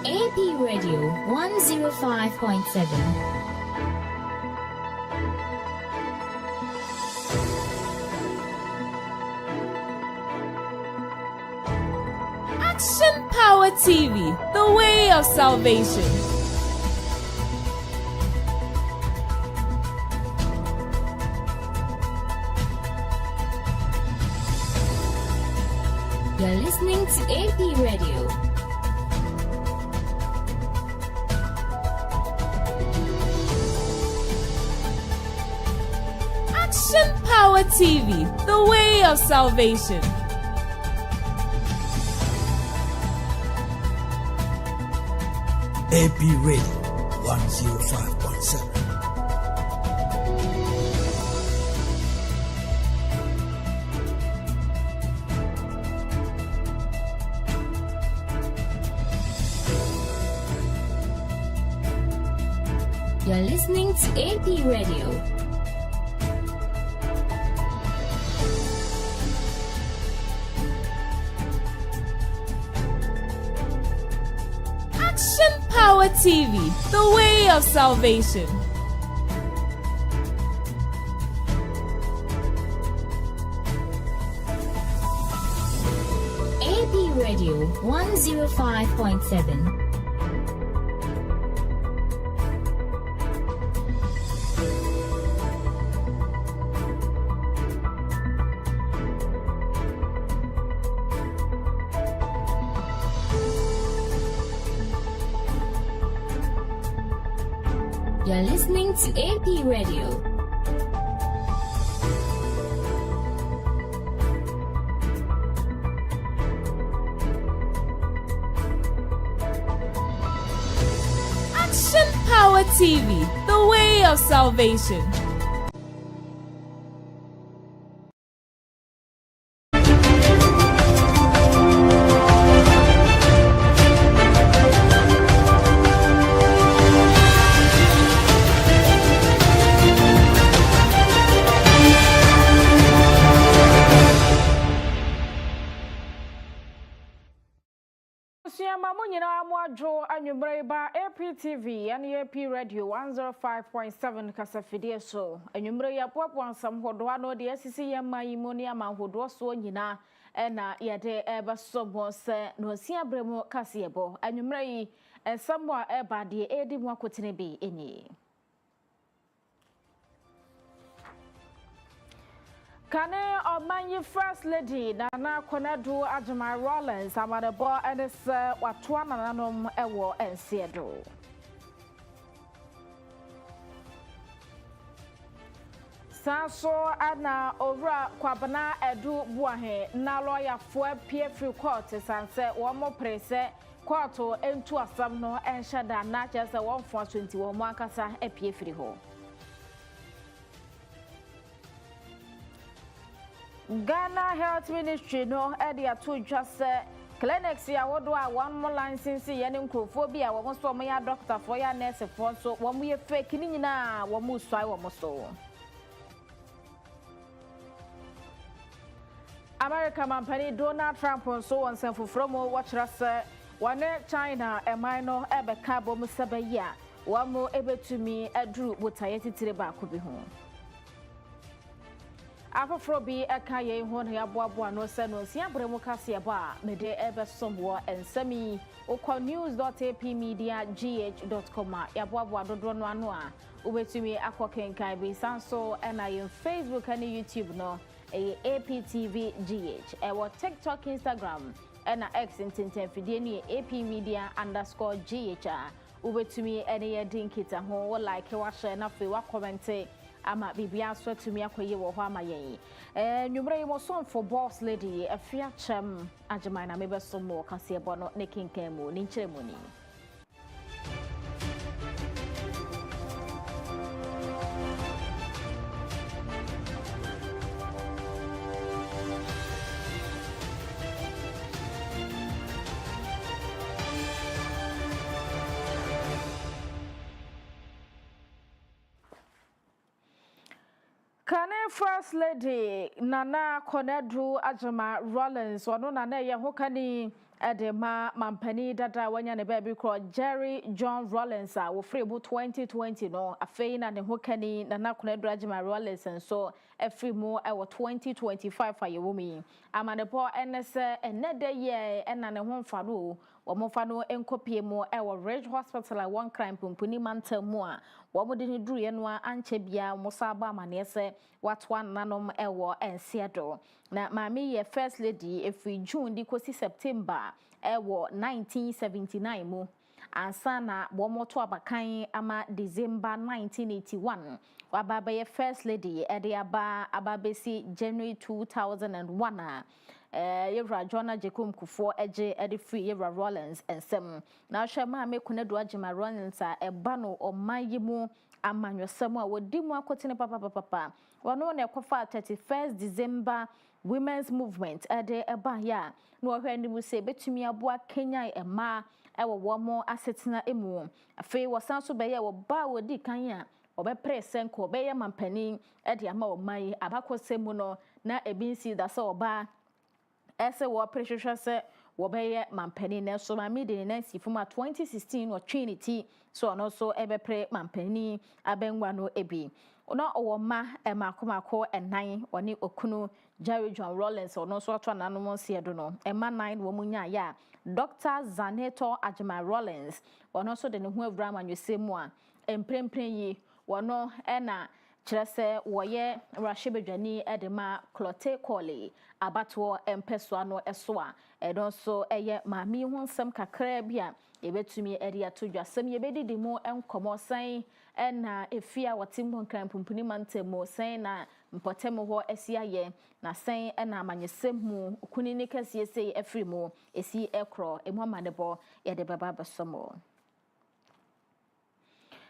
AP Radio 105.7. Action Power TV, the way of salvation. You're listening to AP Radio. Action Power TV, the way of salvation. AP Radio 105.7. You're listening to AP Radio. Action Power TV, the way of salvation. AP Radio 105.7. You're listening to AP Radio. Action Power TV, the way of salvation. Mamunyina Mwadro Anyumbreba APTV and AP Radio 105.7 Kasafidie so Anyumbre ya pwapwa samhodwa no de asisi ya mayimoni ama hodwo so nyina na yede eba sobo se no sia bremo kasebo Anyumbre yi ensamwa eba de edi mu akotene bi eni Kane Omanyi First Lady Nana Konadu Agyemang Rollins amadebo enes watwa nananom ewo ensiedo Sanso ana owura kwabana edu buahe na lawyer fo pie free court sanse wo mo prese court entu asam no enhyada na chese 120 wo mo akasa epie free ho Ghana Health Ministry no edi atu just clinics ya wodo a one more license ye ne nkrofo bi a wo so mo ya doctor for ya nurse for so wo mo ye fake ni nyina wo mo swai wo mo so America company Donald Trump so on sen from watch us one China e minor ebe ka bom sabaya wo mo ebetumi aduru botaye titire ba ko bi ho Afro bi eka ye ho na yaboabo no se no sia bremu kase ba mede ebe somwo ensami okwa news.apmedia.gh.com yaboabo adodo no ano a ubetumi akokenkan bi sanso na ye Facebook and YouTube no APTV GH ewo TikTok Instagram na X intenten fidie ni APmedia_GH ubetumi ene ye dinkita ho like wa share na fe wa comment ama bibia so tumi akoye wo ho ama yen nwumre mo son for boss lady Afia Kyem Agyemang na mebe so mo kase ebo no ne kinkan mu ni nkyere mu ni Kane First Lady Nana Konadu Agyemang Rollins wano na ye ho kani Edema Mampani dada wanya ne baby called Jerry John Rollins wo free bu 2020 no afei na ne hokani na nakuna Agyemang Rollins so every mo e wo 2025 ayewo mi amanepo enese enede ye ena ne ho mfa no wo mo fa no enkopie mo e wo Ridge Hospital one crime pumpuni mantam mu a wo mo de ne duru ye no anche bia mo sa ba amanese watwa nanom e wo ensiedo na mami ye first lady every June di kosi September ewo 1979 mu ansa na bomoto abakan ama December 1981 wababa ye first lady ede ababesi January 2001 yewra John Jacob Kufo eje ede free yewra Rollins ensem na hwema mekuna do Agyemang Rollins a eba no omayimu amanwesem a wodi mu akotene papa wono na ekofa 31st December Women's Movement ede eba ya no hwe ndi mu se betumi aboa Kenya ema ewo womo asetena emu afei wosanso be ye wo ba wodi kan a obepre senko be ye mampani ede ama omai abakosemu no na ebinsi da se oba ese wo prehwehwe se wo be ye mampani na so mami de na sifuma 2016 wo Trinity so no so ebepre mampani abenwa no ebi ono owoma emakomako enan oni okunu Jerry John Rollins ono so atwa nanom siedo no ema 9 wo munya ya Dr. Zaneto Agyemang Rollins ono so de ne ho awura manwesemu a emprempren yi wono ena kyerese woye rashibedwani edema clote kole abato empeso ano eso a edon so eye mami hu nsem kakra bia ebetumi ede atodwa sem yebedidi mu enkomo san ena efia watimbo nkran pumpuni mantemo san na mpotemo ho esiaye na san ena amanyesem mu kunini kasiese efrimu esi ekro emu amadebo yede baba basomo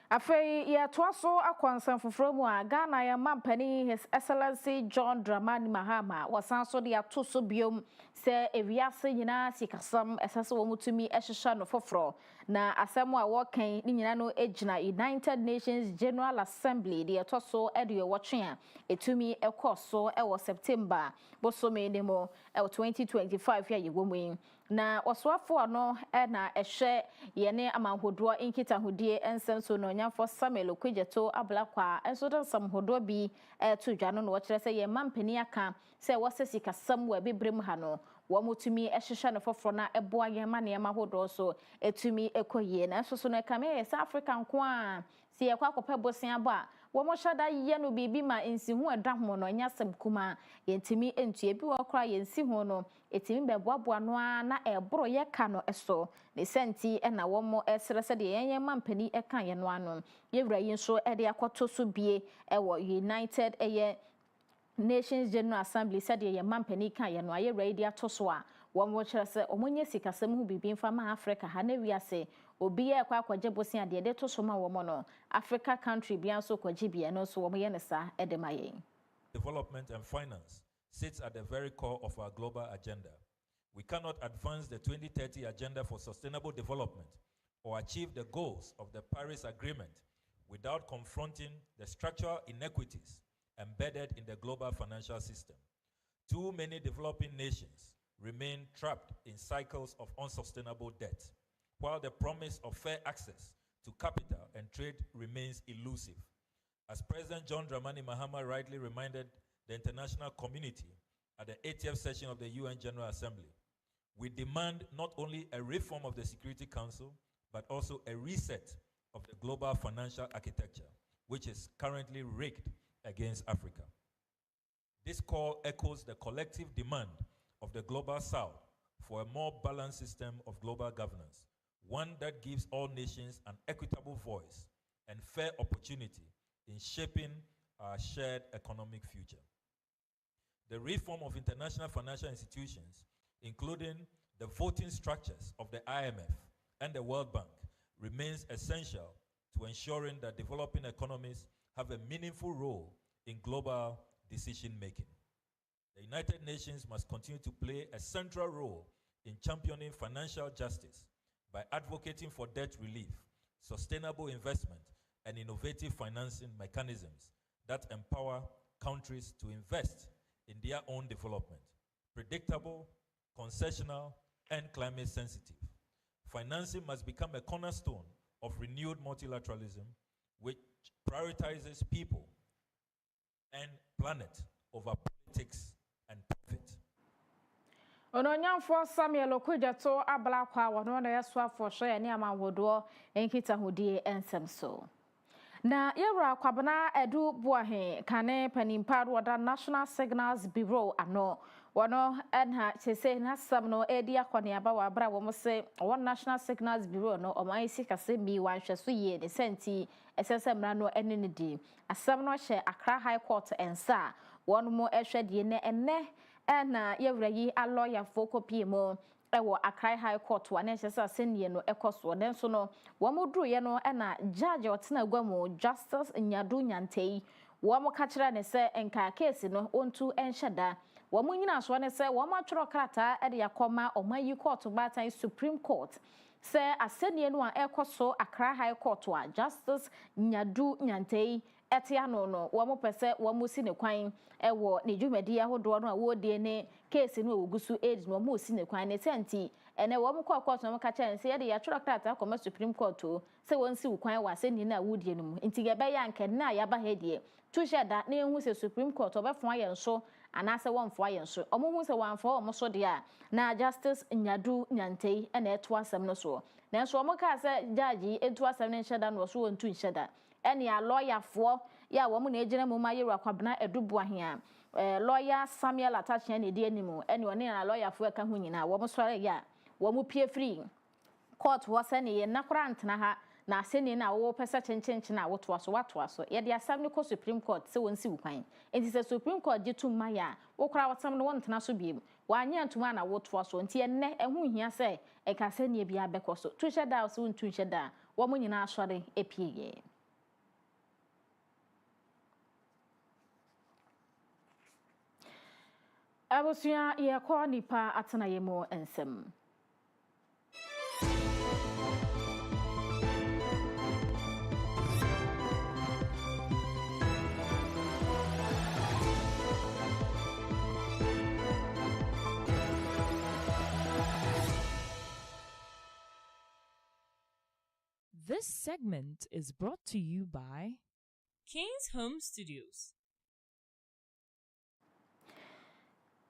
afei ya toaso akwansan foforo a Ghana ya mampani His Excellency John Dramani Mahama wasanso de atoso biom se ewiase nyina sikasam esase wo mutumi ehhehha no foforo na asem a wokan ni nyina no ejina United Nations General Assembly de atoso ede wotwe a etumi ekoso ewo September bosome ne mo ewo 2025 ya yewomu na oswafo ano na ehwe yene amanhodo inkitahudie ensenso no nyafo Samuel Okwejeto ablakwa enso don samhodo bi to dwano no kire se ye mampani aka se wosesi kasam wa bibrem ha no wo mutumi ehhehha no foforo na eboa ye ma ne mahodo so etumi ekoyie na enso so no kame South Africa nko a si ye kwa akopɛ bosia ba wo mo hyada ye no bibi ma ensi hu ɛda ho no nyasem kuma yentimi entue bi wo kra yensi hu no etimi beboaboa no na ɛboro ye ka no ɛso ne senti na wo mo ɛsere sɛ de yenye mampani ɛka ye no ano yewura yin so ɛde akoto so bie ɛwɔ United Nations General Assembly said ye mampani ka ye no ayewura idi atoso a wo mo kyerɛ sɛ omonye sikasɛm hu bibi mfa ma Africa ha na wiase obi ye kwa akwaje bosia de to so ma wo mo no Africa country bia so kwaje bia no so wo ye ne sa edemaye. Development and finance sits at the very core of our global agenda. We cannot advance the 2030 Agenda for Sustainable Development or achieve the goals of the Paris Agreement without confronting the structural inequities embedded in the global financial system. Too many developing nations remain trapped in cycles of unsustainable debt, while the promise of fair access to capital and trade remains elusive. As President John Dramani Mahama rightly reminded the international community at the 80th session of the UN General Assembly, we demand not only a reform of the Security Council, but also a reset of the global financial architecture, which is currently rigged against Africa. This call echoes the collective demand of the Global South for a more balanced system of global governance, one that gives all nations an equitable voice and fair opportunity in shaping our shared economic future. The reform of international financial institutions, including the voting structures of the IMF and the World Bank, remains essential to ensuring that developing economies have a meaningful role in global decision-making. The United Nations must continue to play a central role in championing financial justice by advocating for debt relief, sustainable investment, and innovative financing mechanisms that empower countries to invest in their own development. Predictable, concessional, and climate sensitive. Financing must become a cornerstone of renewed multilateralism, which prioritizes people and planet over politics and profit. Ononyamfo Samuel Okudjato abala kwa wano na yeso afo hwe ne amanwodo enkita hodie ensem so. Na yewra kwabana edu buahe kane panimpa roda National Signals Bureau ano wono enha chese na sam no edi akwane aba wa bra wo se one National Signals Bureau no oman isi kase bi wanhweso ye ne senti esesem no ene ne di asam no hye Accra High Court ensa wono mo ehwede ne enne na yewra yi a lawyer fokopie mo ewo Accra High Court wa na hye senie no ekoso ne nso no wo mo duru ye no na judge otena gwamu Justice Nyadu Nyantei wo mo ka kire ne se enka case no ontu enhyeda wo mo nyina so ne se wo ma tworo krata e de yakoma omayi court batan Supreme Court se asenie no a ekoso Accra High Court wa Justice Nyadu Nyantei etia no wo mo pese wo mo si ne kwan ewo ne dwumadi ahodo no a wo de ne case no ogusu age no mo si ne kwan ne senti ene wo mo court no ka kire se ye de ya tworo krata akoma Supreme Court o se won si kwan wa senie na wo de no mu nti ge be ya nke na ya ba hedie tu sheda na ehu se Supreme Court obefo aye nso anase wonfo aye nso omohu se wanfo omo so de a na Justice Nyadu Nyantei ena eto asem no so na nso omo ka se judge eto asem ne nhyeda no so wontu nhyeda ene ya lawyer fo ya wo mo na ejina mu ma yeru akwabena edubu ahia lawyer Samuel Atachia na di animu ene one na lawyer fo eka ho nyina wo mo sore ya wo mo pie free court wo se ne ye nakora ntena ha na aseni na wo pesa chenchenche na woto aso wato aso ye de asam ne ko Supreme Court se won si wukwan enti se Supreme Court jitu maya wo kora watam no wontena so biem wanya ntuma na woto aso enti enne ehu hia se e ka seni bia bekoso tu hyeda so wontu hyeda wo mo nyina asore epieye abusua ye ko nipa atena ye mo ensem. This segment is brought to you by King's Home Studios.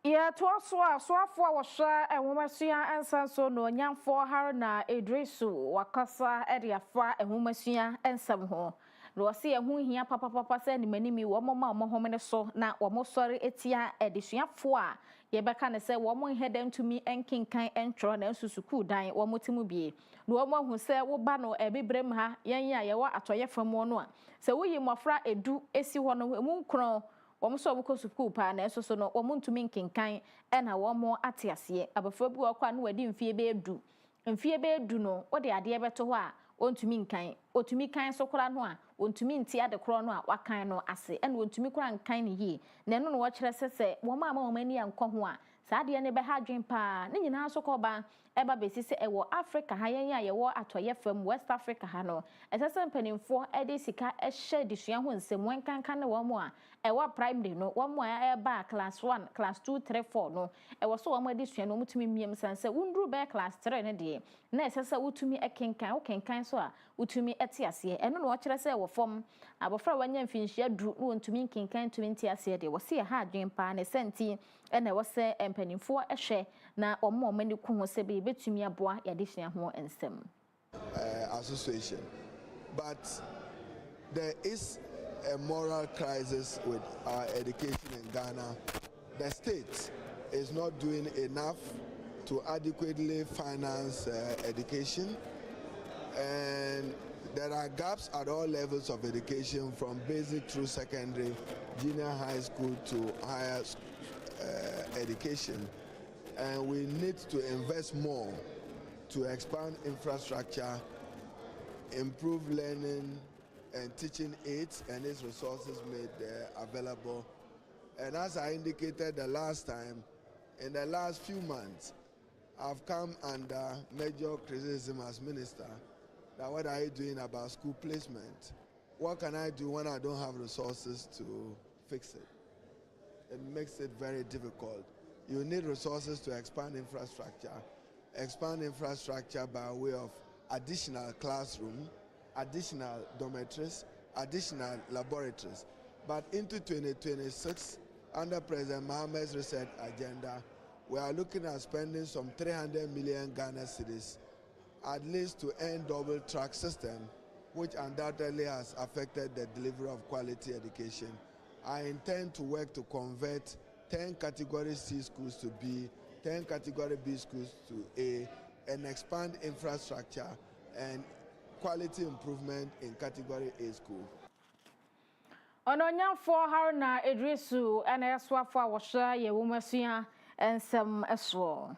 Yeah, to so wa hwa enwomasua ensanso no nyamfo har na Edrisu wakasa ediafa enwomasua ensam ho no wose ehu hia papa se ni manimi wo moma omohomene so na wo mosori etia edisuafo a ye beka ne se wo mo hedem tumi enkinkan entro na nsusuku dan wo motimu bie no wo mahu se wo ba no ebibrem ha yen ya ye wo atoye fam no a se wo yi mofra edu esi ho no emu nkron wo so wo ko school pa na eso so no wo ntumi nkinkan e na wo mo atiase abafra bu akwa na wadi mfie be edu no wo de ade beto ho a ontumi nkan otumi kan so kora no a ontumi nti ade kora no a wakan no ase e na ontumi kora nkan ne yi na no no wo kire sese wo ma mani anko ho a saa de ne be ha dwen pa ne nyina so ko ba eba besisi ewo Africa ha yen ya yewo atoye fam West Africa ha no esese mpanimfo ede sika ehye disua ho nsem wankankan ne wo mo a ewo primary no wo mo a eba class 1 class 2 3 4 no ewo so wo mo disua no mutumi miem sanse wundru be class 3 ne de na esese wutumi ekenkan wo kenkan so a wutumi etiase eno no wo kire se ewo fom abofra wanya mfinhia dru no wutumi kenkan 20 ase de wo se ha dwen pa ne senti ena wo se mpanimfo ehwe na omo mani ku ho se be betumi aboa ya disua ho ensem association, but there is a moral crisis with our education in Ghana. The state is not doing enough to adequately finance education, and there are gaps at all levels of education, from basic through secondary, junior high school to higher education, and we need to invest more to expand infrastructure, improve learning and teaching aids and its resources made available. And as I indicated the last time, in the last few months, I've come under major criticism as minister that what are you doing about school placement? What can I do when I don't have resources to fix it? It makes it very difficult. You need resources to expand infrastructure. expand infrastructure by way of additional classroom, additional dormitories, additional laboratories. But into 2026, under President Mohammed's research agenda, we are looking at spending some 300 million Ghana cedis at least to end double track system, which undoubtedly has affected the delivery of quality education. I intend to work to convert 10 category C schools to B, 10 category B schools to A, and expand infrastructure and quality improvement in category A school. Ononya for Haruna Idrisu and Eswafa Washa Yewumasia and some Eswo.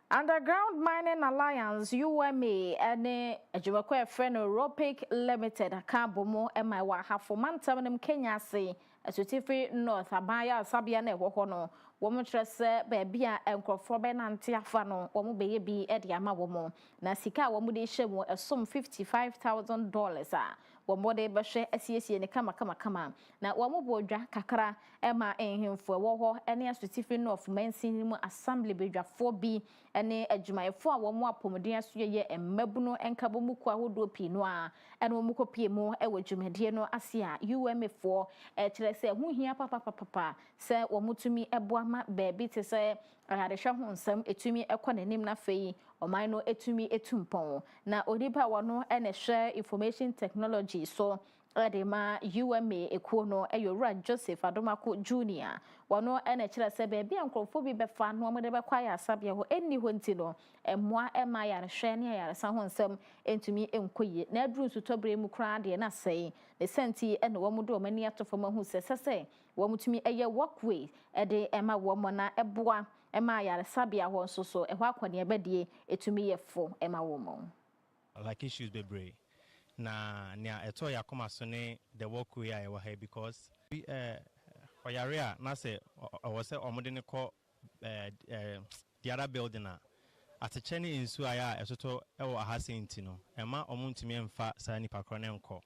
Underground Mining Alliance UMA and Agyemang friend Ropic Limited Akabomo and my waha for Mantamanum Kenya say Asutifi North Abaya Sabiane Wohono woman trust Babia and Crofroben and Tiafano womu baby at Yamawomo Nasika womudi shemo a sum $55,000 womode bashe SEC and kama na womu bodwa kakra ema him for woho any Asutifi North Mensin Assembly Bedra 4B ene adwumayefo a womo apomden asoye emmabuno enkabomu kwa hodo pino a ene womu kopie mu e wadwumade no ase a UMA4 kire se hu hia papa se womutumi eboama baabi te se ahadehwa ho nsam etumi ekonanim na fei oman no etumi etumpon na odipa wono ene hwe information technology so Edema UMA Ekono Eyora Joseph Adomako Jr. Wano ene kire se baabi ankrofo bi befa no mo de bekwaya asabia ho enni ho ntino emmoa ema ya rehwe ne ya resa ho nsam entumi enkoye na aduru sutobre mu kra de na sei ne senti ene wo mu do mani atofo hu sese wo mutumi eye walkway ede ema wo mo na eboa ema ya resabia ho nso so ehwa akwane ebedie etumi yefo ema wo mo like issues bebre na nia eto ya koma so ne the walkway I wa here because we oyarea na say o say omode ne ko the other building at a cheni insu aya esoto ewo ahase ntino ema omuntimi emfa sa nipa kro ne nko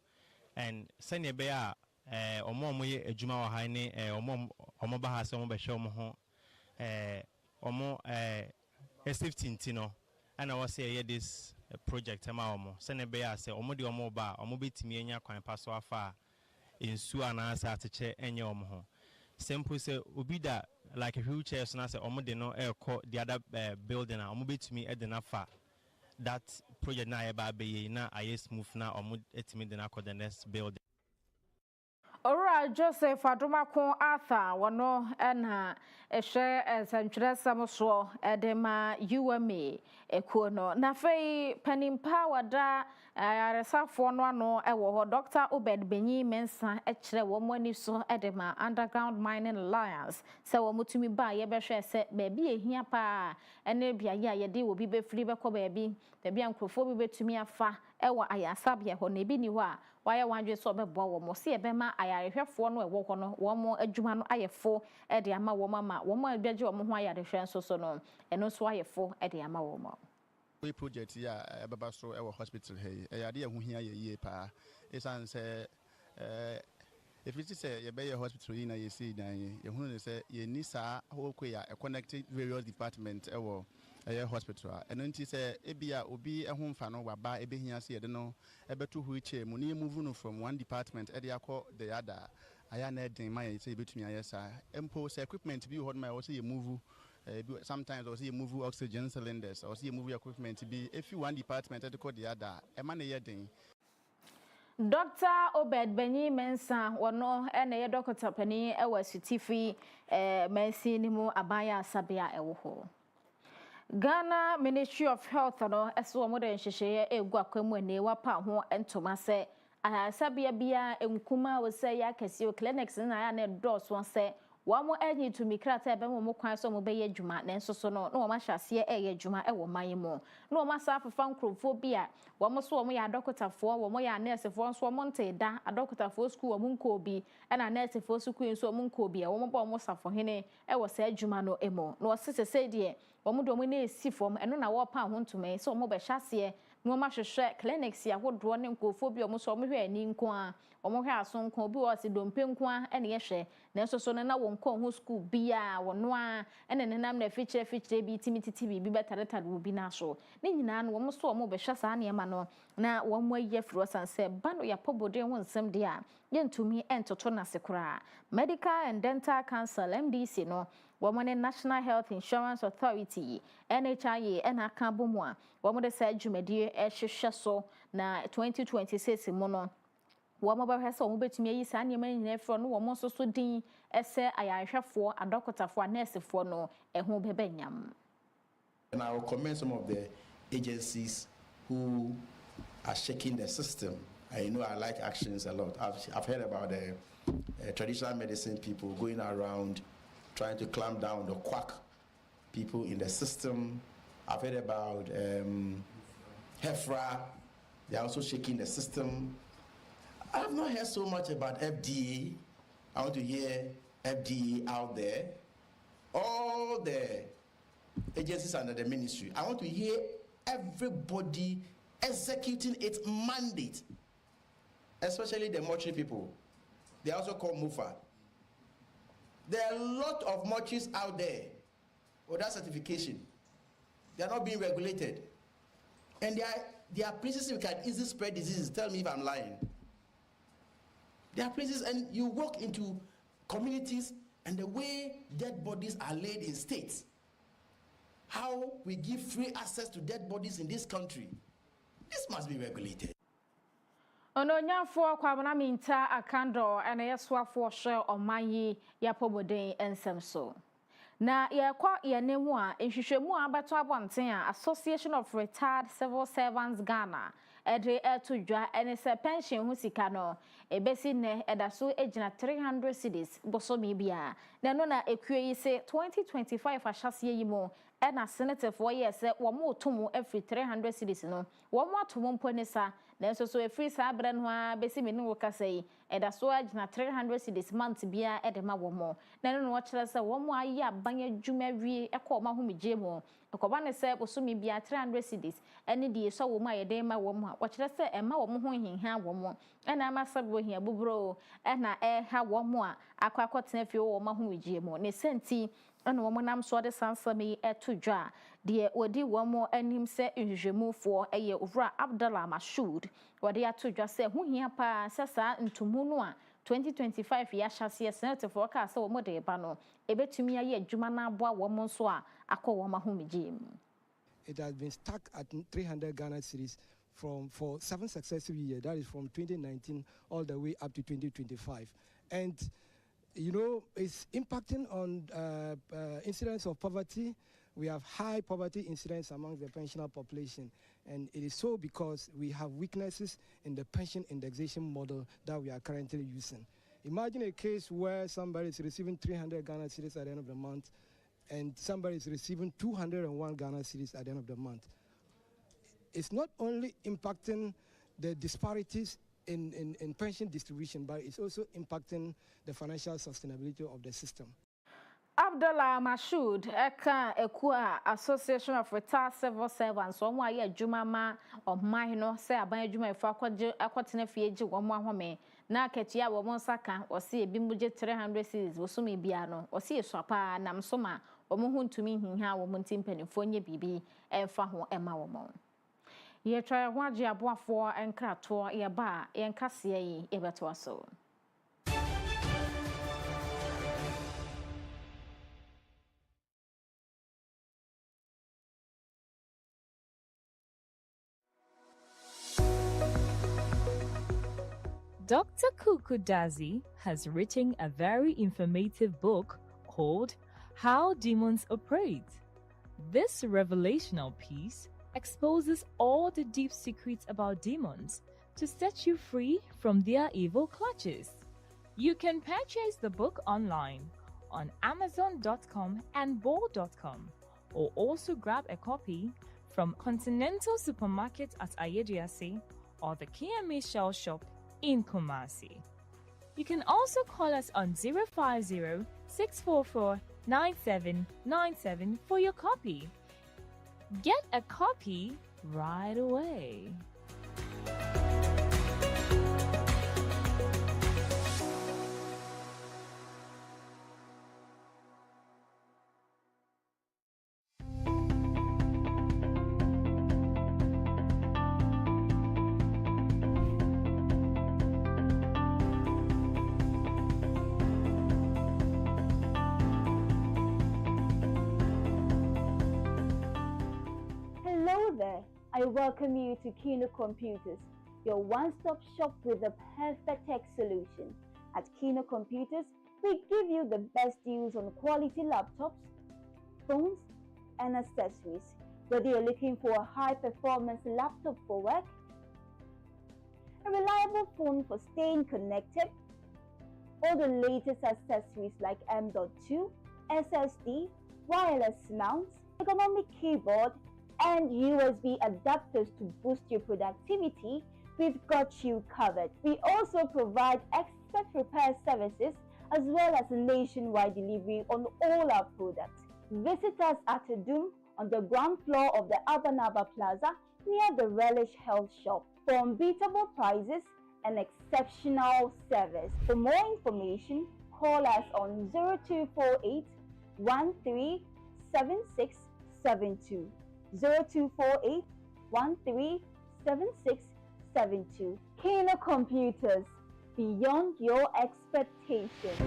and sene be a omo ye adwuma wa ha ne omo ba ha se omo be hwe omo ho omo safety ntino and I was say this project ema omo sene be a se omo de omo ba omo betimi enya kwan paso afa insu anansa ateche enye omo ho simple say obida like a wheelchair so na say omo de no the other building omo betimi e de na fa that project na e ba be na aye smooth na omo etimi de na ko the next building. Ora Joseph Adomako Arthur wono na ehwe ensantwere samso edema UMA Ekono na fei panimpa wada aresafo no ano ewo ho Dr. Obed Benyi Mensa ekire wo mani so edema Underground Mining Alliance se wo mutumi ba ye behwe se baabi ehia pa ene bia ye ayede wo bi befiri beko baabi ankrofo bi betumi afa ewo ayasabia ho na bi ni ho a waya wanjwe so bebo wo mo se ebema ayarehwefo no ewo ho no wo mo adwuma no ayefo e de ama wo mama wo mo abiaje wo mo ho ayarehwe nso so no eno so ayefo e de ama wo mo we project ya baba so ewo hospital hey e yade hu hia ye pa esan se if it is a ye hospital ina ye see dan ye hu ne se ye ni sa ho kwe ya connected various department ewo hospital eno nti se ebia obi eho mfa no waba ebehia se ye de no ebeto hu che mu ne move no from one department e de akọ the other aya na den ma ye se betumi ayesa empo se equipment bi ho ma wo se ye move sometimes or see you move oxygen cylinders or see you move equipment be if you one department to call the other e man ye den. Dr. Obed Benyi Mensa wono ene ye doctor pani e wasutifi mensi ni mu abaya sabia ewo ho Ghana Ministry of Health no eso mo de nhyehyeye egu akwamu ene wapa ho entoma se asabia bia enkuma wo se ya kase clinics na ya na dos won se wamo enyi to mikrata ebe mo kwan so mo beye dwuma na enso so no na wo ma hyase eye dwuma e wo man mo na wo ma sa fafa nkrofo bia wo so wo ya adokotafo wo ya nursefo so wo nte da adokotafo school wo nko obi na nursefo school so wo nko obi e wo bo mo safo hene e wo sa dwuma no emo na wo sese de wo do mo na esifom eno na wo pa ho ntome so wo be hyase no ma hwehwe clinics ya hodo ne nkofo bi wo so wo hwe ani nko a wo hwe aso nko bi wo se dompe nko a ene ye hwe na so so na won ko ho school bia wono a ene nenam na feature bi timi bi betare wo bi na so ne nyina no wo so wo be hwa saa ne ma no na wo mo ayi afiro sanse ba no yapobode ho nsem de a yentumi entoto na sekora Medical and Dental Council MDC no woman National Health Insurance Authority NHIA and akabomwa woman say dwumadie ehwehwe so na 2026 mu no woman ba hwese wo betumi ayi saa ne ma nyina afiro no woman so din ese ayahwefo adokotafo nursefo no eho bebanyam. And I will commend some of the agencies who are shaking the system. I know I like actions a lot. I've heard about the traditional medicine people going around trying to clamp down the quack people in the system. I've heard about HEFRA. They're also shaking the system. I have not heard so much about FDA. I want to hear FDA out there. All the agencies under the ministry. I want to hear everybody executing its mandate, especially the mortuary people. They are also called MUFA. There are a lot of mortuaries out there without certification. They are not being regulated. And there are places you can easily spread diseases. Tell me if I'm lying. There are places, and you walk into communities, and the way dead bodies are laid in states, how we give free access to dead bodies in this country, this must be regulated. Ono nyafo kwabona minta akando ene yeswafo hwe omanyi yapoboden ensem so. Na yekwa yenemu a nhwehwemu abeto abonten a Association of Retired Civil Servants Ghana ede etodwa ene se pension hu sika no ebesi ne edaso ejina 300 cedis bosomi bia na no na ekue yi se 2025 ahyase yi mo ena senator for years wo mo tomu every 300 cedis no wo mo atomo mponisa na so every sa abra no a besi me ne wo kasai edaso ejina 300 cedis month bia edema wo mo na no wo kire se wo mo ayi aban adwuma wie ekọ ma homigye mo ekoba ne se bosomi bia 300 cedis ene die so wo mo ayede ma wo mo wo kire se ema wo mo ho hinha wo mo ena ma sabo hia bubro ena ha wo mo a akwakotena fie wo ma homigye mo ne senti ena wo mo nam so de sansami etodwa de odi wo mo anim se nhwehwemufo eye ovra Abdallah Mashood wode atodwa se ho hia pa sesa ntumu no a 2025 ya hyase senate for ka se wo mo de ba no ebetumi aye adwuma na aboa wo mo so a akọ wo ma homigye mu. It has been stuck at 300 Ghana cedis for 7 successive years. That is from 2019 all the way up to 2025. And, you know, it's impacting on incidence of poverty. We have high poverty incidence among the pensioner population. And it is so because we have weaknesses in the pension indexation model that we are currently using. Imagine a case where somebody is receiving 300 Ghana cedis at the end of the month, and somebody is receiving 201 Ghana cedis at the end of the month. It's not only impacting the disparities in pension distribution, but it's also impacting the financial sustainability of the system. Abdallah Mashood eka ekua Association of Retired Civil Servants wo mo aye adwuma ma oman no se aban adwuma efo akotena fie gi wo mo ahome na akatua wo mo nsaka wo se ebi muje 300 cedis wo so me bia no wo se eswapa nam so ma wo mo huntumi hinha wo mo ntimpanifo nye bibi emfa ho ema wo mo ye try ho agi aboafo enkrato ye ba yenkase yi ye beto aso. Dr. Kukudazi has written a very informative book called How Demons Operate. This revelational piece exposes all the deep secrets about demons to set you free from their evil clutches. You can purchase the book online on Amazon.com and Bol.com, or also grab a copy from Continental Supermarket at Ayediase or the Kyem Shell Shop in Kumasi. You can also call us on 050-644-9797 for your copy. Get a copy right away. I welcome you to Kino Computers, your one-stop shop with the perfect tech solution. At Kino Computers, we give you the best deals on quality laptops, phones, and accessories. Whether you're looking for a high-performance laptop for work, a reliable phone for staying connected, or the latest accessories like M.2, SSD, wireless mounts, ergonomic keyboard, and USB adapters to boost your productivity, we've got you covered. We also provide expert repair services as well as nationwide delivery on all our products. Visit us at Adum on the ground floor of the Abanaba Plaza near the Relish Health Shop for unbeatable prices and exceptional service. For more information, call us on 0248 137672. 0248 137672. Kino Computers, beyond your expectations.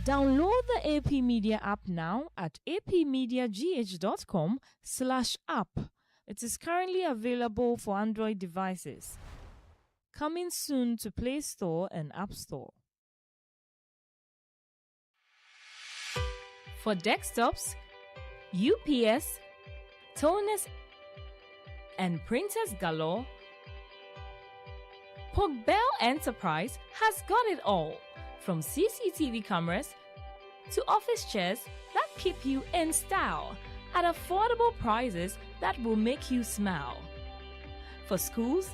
Download the AP Media app now at apmediagh.com/app. It is currently available for Android devices. Coming soon to Play Store and App Store. For desktops, UPS, toners, and printers galore, Pogbell Enterprise has got it all. From CCTV cameras to office chairs that keep you in style at affordable prices that will make you smile. For schools,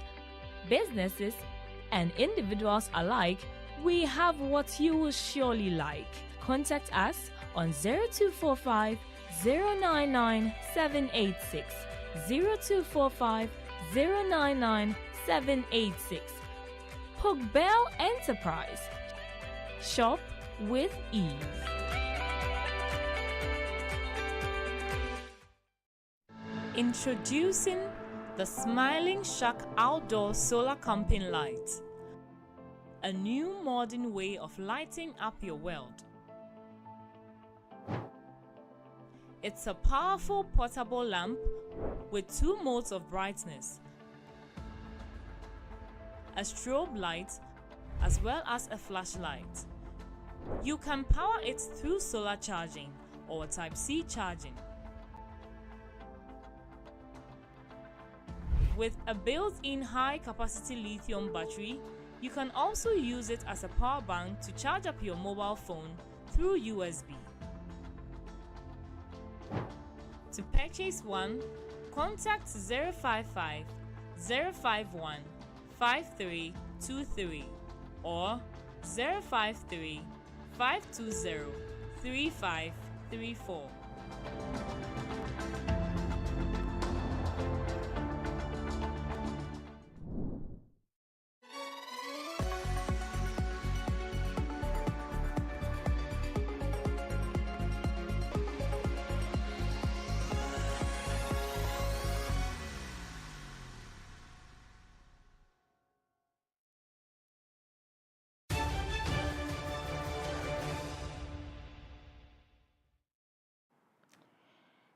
businesses, and individuals alike, we have what you will surely like. Contact us on 0245 099 786, 0245 099 786. Pogbell Enterprise. Shop with ease. Introducing the Smiling Shark Outdoor Solar Camping Light. A new modern way of lighting up your world. It's a powerful portable lamp with 2 modes of brightness, a strobe light as well as a flashlight. You can power it through solar charging or Type-C charging. With a built-in high-capacity lithium battery, you can also use it as a power bank to charge up your mobile phone through USB. To purchase one, contact 055 051 5323 or 053 520 3534.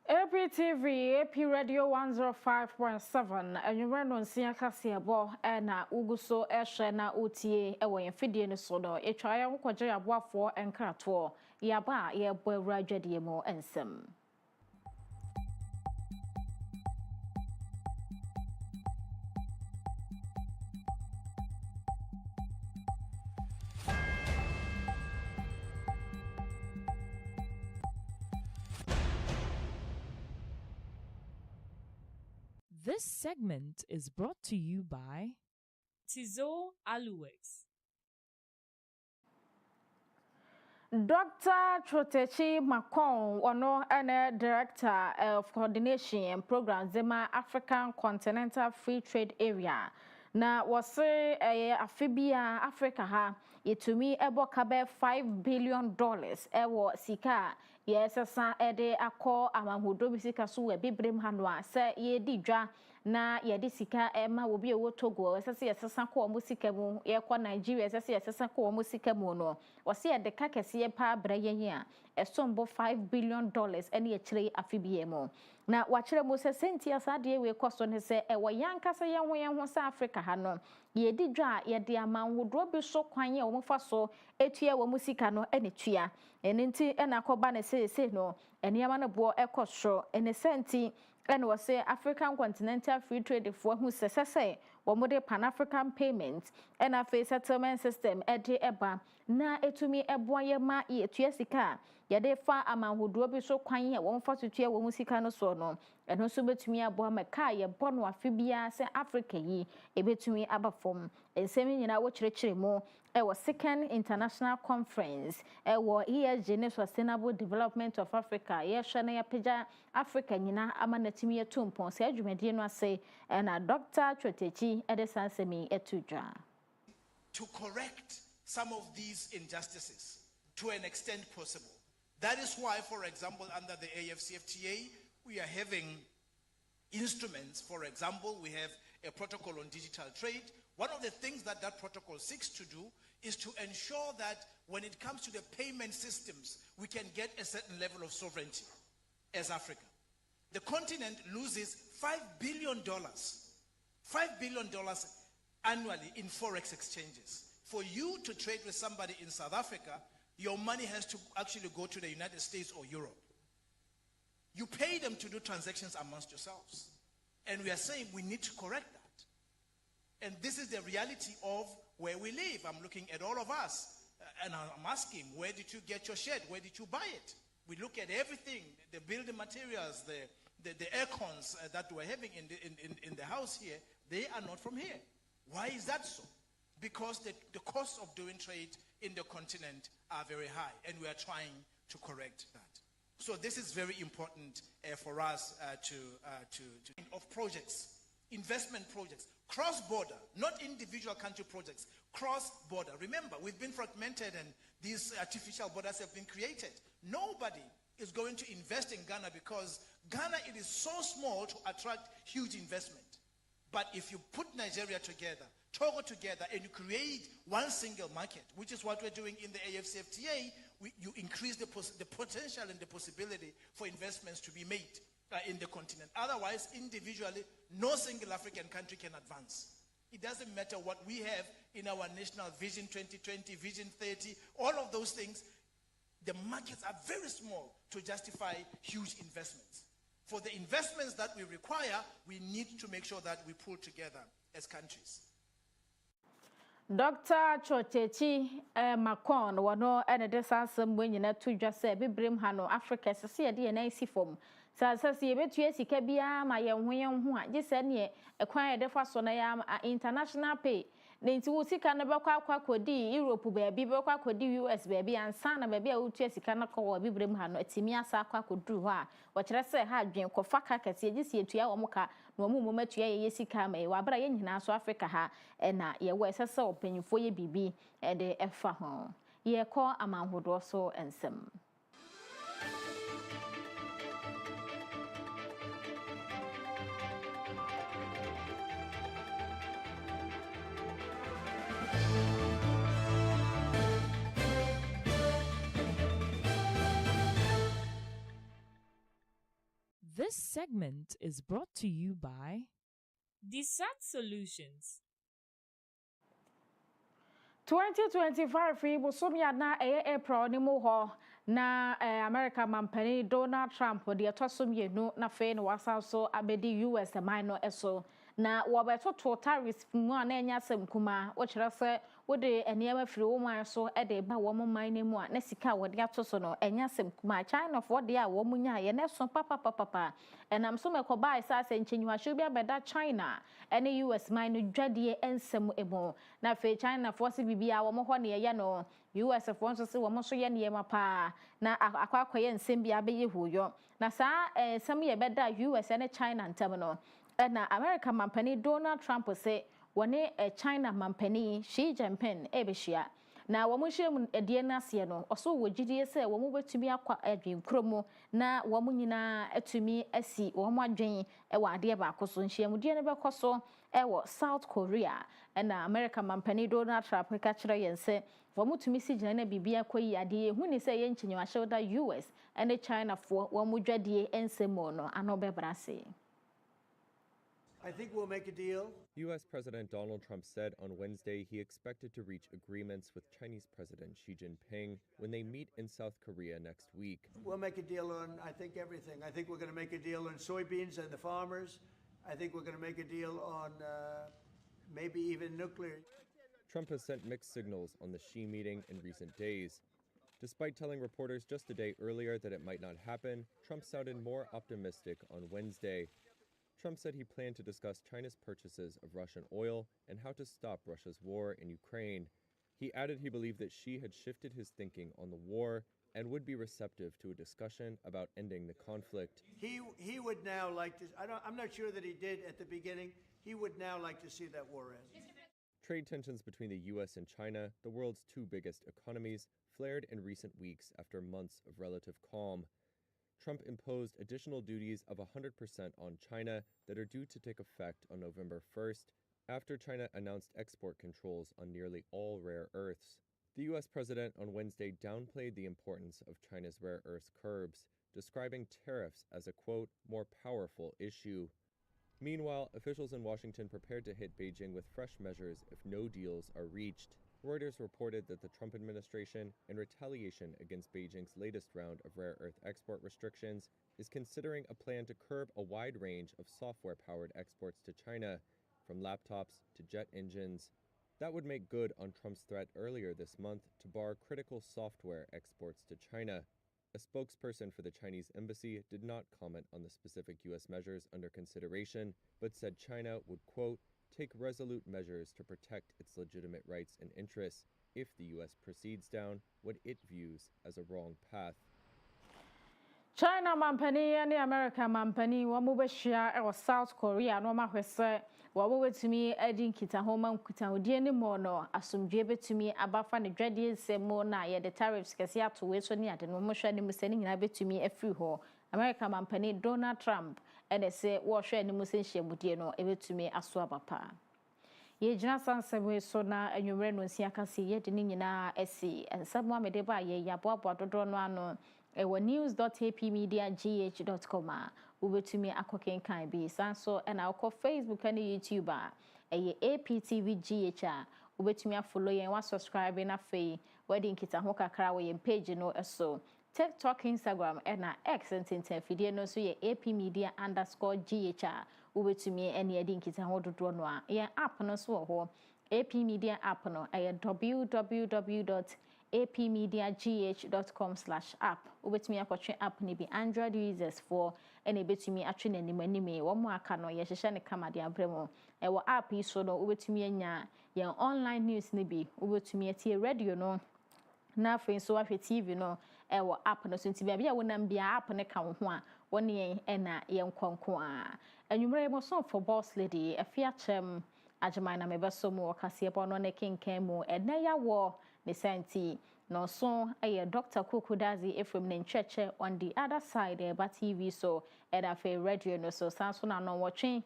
AP TV, AP Radio 105.7, and you run on Sia Cassiabo, and Uguso, Eshena, Utie, Ewa, and Fidian Sodo, a trial, Quaja, Wafo, and Krato, Yaba, Yabo, Raja Diemo, and Sim. This segment is brought to you by Tizo Aluwex. Dr. Trotechi Makon, one and Director of Coordination and Program Zema African Continental Free Trade Area. Na wase Afia Africa ha yetumi ebo kabe $5 billion ewo sika yesesa ede akọ amahodo bisika so we bibrem hano a se ye di dwa na ye di sika ema obi ewo Togo esese yesesa ko omo sika mu ye kwa Nigeria esese yesesa ko omo sika mu no wase ye de ka kese pa braye hi a esombo $5 billion ene ye kire afibie mu na wachire mo se senti asade we koso ne se ewo yankasa ye ho sa Africa ha no ye di dwa ye de amanhodo bi so kwan ye omo fa so etua wo musika no ene tua ene nti ena akoba ne se no eniama no bo ekosoro ene senti ene wo se African Continental Free Trade for hu se wo mo de Pan African Payment ena face settlement system ede eba na etumi ebo ye ma ye tua sika ye de fa amanhodo bi so kwan ye wo fa so tua wo musika no so no eno so betumi abo amaka ye bono afibia se Africa yi ebetumi abafom ensemi nyina wo kirekire mo ewo second international conference ewo ESG Sustainable Development of Africa ye hwe na ya pega Africa nyina amanatimi etumpon se adwumade no ase na Dr. Trotechi edesansemi etudwa to correct some of these injustices to an extent possible. That is why, for example, under the AFCFTA, we are having instruments. For example, we have a protocol on digital trade. One of the things that that protocol seeks to do is to ensure that when it comes to the payment systems, we can get a certain level of sovereignty as Africa. The continent loses $5 billion annually in forex exchanges. For you to trade with somebody in South Africa, your money has to actually go to the United States or Europe. You pay them to do transactions amongst yourselves. And we are saying we need to correct that. And this is the reality of where we live. I'm looking at all of us. And I'm asking, where did you get your shed? Where did you buy it? We look at everything, the building materials, the air cons that we're having in the house here, they are not from here. Why is that so? Because the costs of doing trade in the continent are very high, and we are trying to correct that. So this is very important for us of projects, investment projects, cross-border, not individual country projects, cross-border. Remember, we've been fragmented and these artificial borders have been created. Nobody is going to invest in Ghana because Ghana, it is so small to attract huge investment. But if you put Nigeria together, Togo together, and you create one single market, which is what we're doing in the AFCFTA, you increase the potential and the possibility for investments to be made in the continent. Otherwise, individually, no single African country can advance. It doesn't matter what we have in our national vision 2020, vision 30, all of those things. The markets are very small to justify huge investments. For the investments that we require, we need to make sure that we pull together as countries. Dr. Trotechi Makon wano ene desasem wenyina tudwa se bibrem ha no Africa sese ye de na isi fom sase ye betu esika bia ma ye ho a gese ne ekwan ye defa so na ya international pay nti wo sika na bekwa akodi Europe baabi bekwa akodi US baabi ansa na baabi a wotu esika na ko bibrem ha no atimi asa akodi ho a wo kire se ha adwen ko faka kase gese etua wo muka no mu matua ye sika ma ye wabra ye nyina so Africa ha na ye wo sese opanyifo ye bibi e de efa ho ye ko amanhodo so ensem. This segment is brought to you by Desat Solutions. 2025 free bosomia na April ni mo ho na America mampani Donald Trump de atosomie no na fe no wasa so abedi US man no eso na wobeto tariffs mu na enya sem kuma wo kire se wode eniema firi wo man so e de ba wo man ne mu a na sika wo de ato so no enya sem kuma China for de a wo nya ye ne so papa enam so mekoba isa se nchenyiwa hwe bia beda China ene US man no dwade ensem ebo na fe China for se bibia wo ho ne ye no US for so se wo so ye ne pa na akwakoye nsem bia be ye huyo na saa ensem ye beda US ene China ntam no na America mampani Donald Trump say wone China mampani Xi Jinping ebehia na wo mo hwem edie nase no oso wo gidie se wo mo betumi akwa adwen kromo na wo mo nyina atumi asi wo mo adwen e wa ade ba koso nhyiam die ne bekoso e wo South Korea na America mampani Donald Trump ka kire yense wo mo tumi si gina na bibia koyi ade hu ni se ye nkyinwa hweda US and China fo wo mo dwadie ensemo no ano bebrase. I think we'll make a deal. U.S. President Donald Trump said on Wednesday he expected to reach agreements with Chinese President Xi Jinping when they meet in South Korea next week. We'll make a deal on, I think, everything. I think we're going to make a deal on soybeans and the farmers. I think we're going to make a deal on maybe even nuclear. Trump has sent mixed signals on the Xi meeting in recent days. Despite telling reporters just a day earlier that it might not happen, Trump sounded more optimistic on Wednesday. Trump said he planned to discuss China's purchases of Russian oil and how to stop Russia's war in Ukraine. He added he believed that Xi had shifted his thinking on the war and would be receptive to a discussion about ending the conflict. He would now like to, I'm not sure that he did at the beginning, he would now like to see that war end. Trade tensions between the U.S. and China, the world's two biggest economies, flared in recent weeks after months of relative calm. Trump imposed additional duties of 100% on China that are due to take effect on November 1st, after China announced export controls on nearly all rare earths. The U.S. president on Wednesday downplayed the importance of China's rare earths curbs, describing tariffs as a, quote, more powerful issue. Meanwhile, officials in Washington prepared to hit Beijing with fresh measures if no deals are reached. Reuters reported that the Trump administration, in retaliation against Beijing's latest round of rare earth export restrictions, is considering a plan to curb a wide range of software-powered exports to China, from laptops to jet engines. That would make good on Trump's threat earlier this month to bar critical software exports to China. A spokesperson for the Chinese embassy did not comment on the specific U.S. measures under consideration, but said China would, quote, take resolute measures to protect its legitimate rights and interests if the U.S. proceeds down what it views as a wrong path. China mampani and the American mampani wamu share or South Korea no ma hwese wawo to me edin kita homa kuta odie ne mo no asumdwe betumi abafa ne dwade nsemo na ye the tariffs kese ato we so ne ade no mo hwa ne musani nyina betumi afiri ho American mampani Donald Trump and say wo hwa ne musenhye budie no ebetumi aso abapa ye jina sansebe so na anwumre no nsia kase ye de ne nyina esi ensamo amede ba ye yaboabo dodo no ano ewo news.apmediagh.com ubetumi akokenkan bi sanso na akọ Facebook and YouTube eye APTVGH ubetumi afollow yen wa subscribe na fei wedding kita ho kakra wo yen page no eso TikTok, Instagram na X ntenten fidie no so ye APmedia_GH ubetumi ene edin kita ho dodo no a yen app no so ho AP Media app no www.apmediagh.com/app ubetumi akotwe app ni bi Android users for ene betumi atwe nanimani wo mo aka no ye hyehye ne kamade abremo wo app yi so no ubetumi anya ye online news ni bi ubetumi atie radio no na afei so ahwe TV no wo app no so ntibia bia wonam bia app ne ka wo ho a woni na ye nkonko a anwumre mo so for boss lady Afia Kyem Agyemang na mebeso mu okase ebo no ne kenkan mu ena ya wo ne senti no so Dr. Kukudazi Efrem Nencheche on the other side eba TV so afei radio no so sanso na no wotwe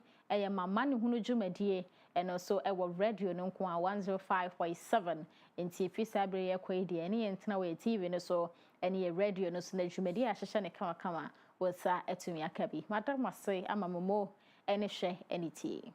mama ne hunu dwumadie eno so radio no nko a 105.7 nti fisabre ye kwedi ene yentna we TV no so ene radio no so na dwumadie a hyehye ne kama wosa etumi akabi madam ase amamomo ene hwe ene tie